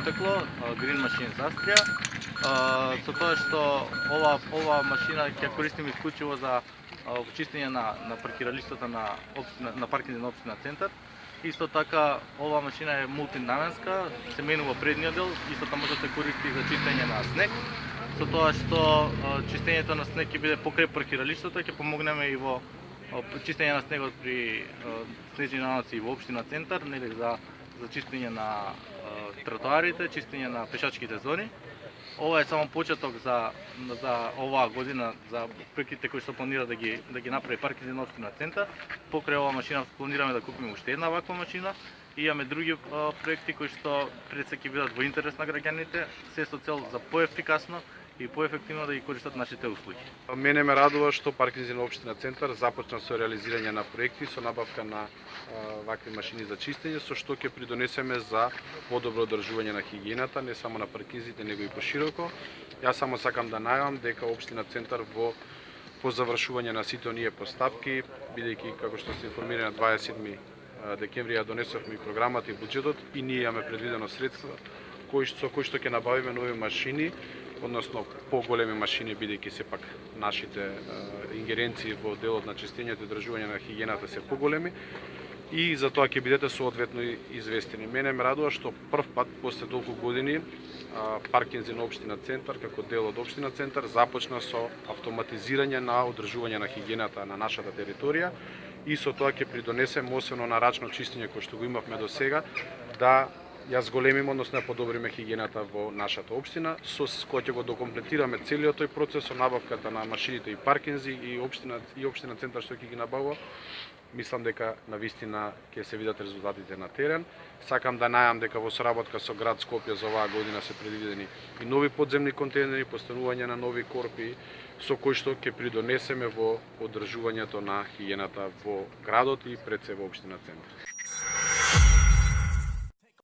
потекло, Green Machine Austria, со тоа што ова машина ќе користиме исклучиво за чистење на паркиралиштата на паркинзи на општина Центар. Исто така, ова машина е мултинаменска, се менува предниот дел, исто така може да се користи за чистење на снег, со тоа што чистењето на снег ќе биде покрај паркиралиштата, ќе помогнеме и во чистење на снегот при снежни нанаци во општина Центар, нели за чистење на тротоарите, чистење на пешачките зони. Ова е само почеток за оваа година за проектите кои што планира да ги направи паркинзи на општина Центар. Покрај оваа машина планираме да купиме уште една ваква машина и имаме други проекти кои што пред се ќе бидат во интерес на граѓаните, се со цел за поефикасно и поефективно да ги користат нашите услуги. Мене ме радува што паркинзи на општина Центар започна со реализирање на проекти со набавка на вакви машини за чистење, со што ќе придонесеме за подобро одржување на хигиената, не само на паркинзите, него и пошироко. Јас само сакам да најавам дека општина Центар по завршување на сите оние постапки, бидејќи како што сте информирани на 27 декември ја донесовме и програмата и буџетот и ние имаме предвидено средства со кои што ќе набавиме нови машини, односно поголеми машини, бидејќи сепак нашите ингеренции во делот на чистењето и одржување на хигиената се поголеми и за тоа ќе бидете соодветно известени. Мене ме радува што прв пат после толку години паркинзи на општина Центар како дел од општина Центар започна со автоматизирање на одржување на хигиената на нашата територија и со тоа ќе придонесеме освен на рачно чистење кој што го имавме до сега да ја зголемиме, односно да подобриме хигиената во нашата општина, со кој ќе го докомплетираме целиот тој процес со набавката на машините и паркинзи и општина Центар што ќе ги набавува. Мислам дека навистина ќе се видат резултатите на терен. Сакам да најавам дека во соработка со град Скопје за оваа година се предвидени и нови подземни контейнери, постанување на нови корпи, со кои што ќе придонесеме во одржувањето на хигиената во градот и пред се во општина Центар.